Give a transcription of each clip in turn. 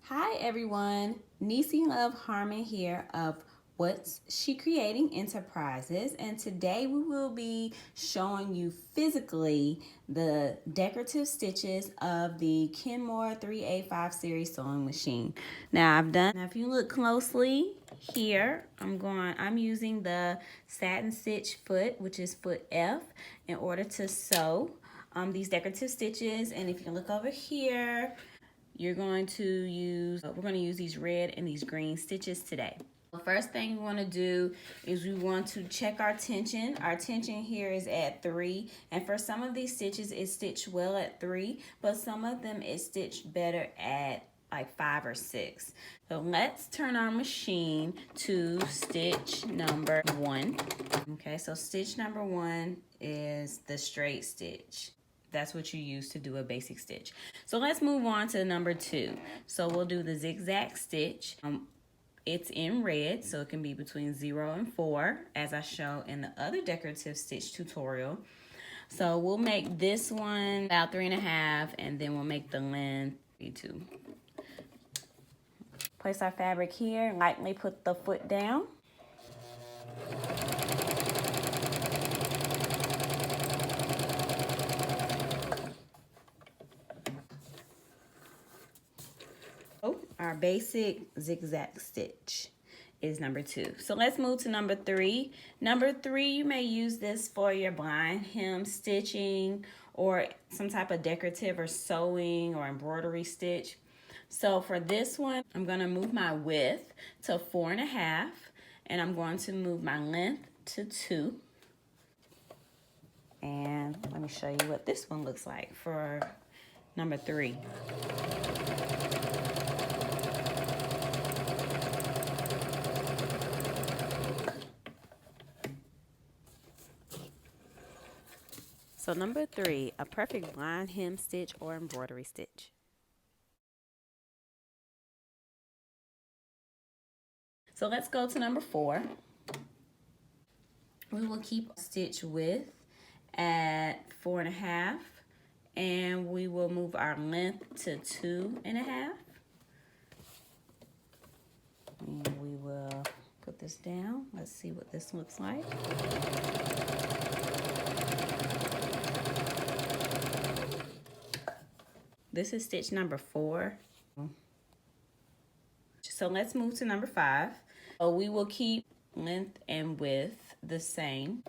Hi everyone, Niecy Love Harmon here of What's She Creating Enterprises, and today we will be showing you physically the decorative stitches of the Kenmore 3A5 series sewing machine. Now if you look closely here, I'm using the satin stitch foot, which is foot F, in order to sew these decorative stitches. And if you look over here, we're going to use these red and these green stitches today. The first thing we want to do is we want to check our tension. Our tension here is at 3, and for some of these stitches it's stitched well at 3, but some of them is stitched better at like 5 or 6. So let's turn our machine to stitch number 1. Okay, so stitch number 1 is the straight stitch. That's what you use to do a basic stitch. So let's move on to number 2. So we'll do the zigzag stitch. It's in red, so it can be between 0 and 4, as I show in the other decorative stitch tutorial. So we'll make this one about 3.5, and then we'll make the length 2. Place our fabric here and lightly put the foot down. Our basic zigzag stitch is number 2. So let's move to number 3. Number 3, you may use this for your blind hem stitching or some type of decorative or sewing or embroidery stitch. So for this one, I'm going to move my width to 4.5, and I'm going to move my length to 2. And let me show you what this one looks like for number 3. So number 3, a perfect blind hem stitch or embroidery stitch. So let's go to number 4. We will keep stitch width at 4.5, and we will move our length to 2.5. And we will put this down. Let's see what this looks like. This is stitch number 4. So let's move to number 5. So we will keep length and width the same.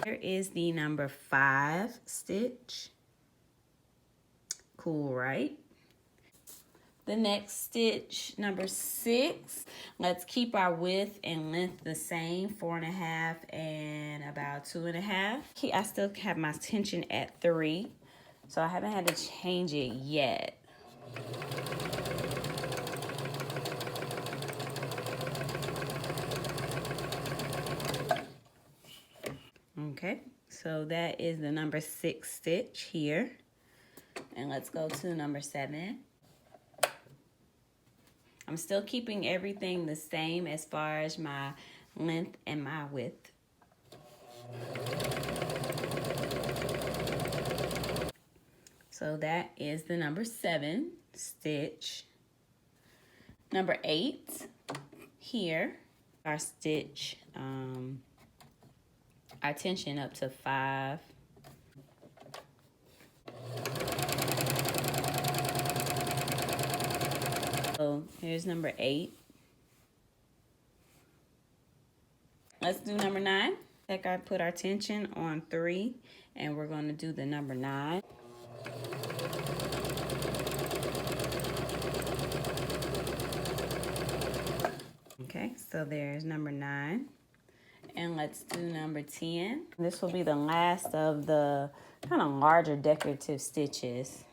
Here is the number 5 stitch. Cool, right? The next stitch, number 6, let's keep our width and length the same, 4.5 and about 2.5. I still have my tension at 3, so I haven't had to change it yet. Okay, so that is the number 6 stitch here. And let's go to number 7. I'm still keeping everything the same as far as my length and my width. So that is the number 7 stitch. Number 8 here, our stitch, our tension up to 5. So here's number 8. Let's do number 9. I put our tension on 3, and we're going to do the number 9. Okay, so there's number 9. And let's do number 10. This will be the last of the kind of larger decorative stitches.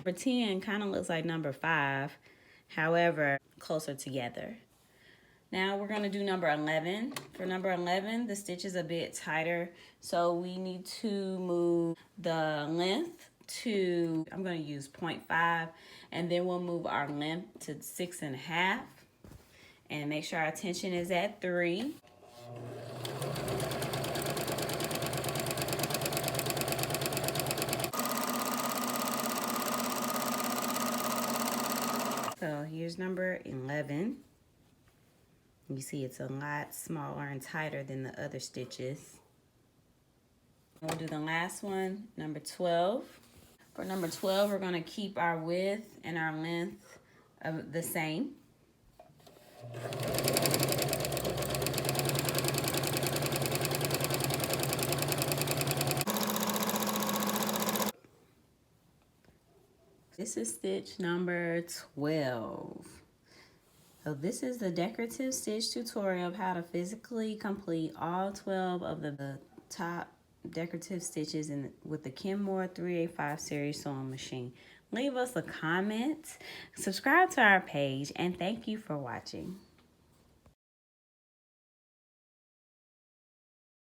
Number 10 kind of looks like number 5, however, closer together. Now we're going to do number 11. For number 11, the stitch is a bit tighter, so we need to move the length to, I'm going to use 0.5, and then we'll move our length to 6.5, and make sure our tension is at 3. So here's number 11. You see it's a lot smaller and tighter than the other stitches. We'll do the last one, number 12. For number 12, we're going to keep our width and our length the same. This is stitch number 12. So this is the decorative stitch tutorial of how to physically complete all 12 of the top decorative stitches with the Kenmore 385 series sewing machine. Leave us a comment, subscribe to our page, and thank you for watching.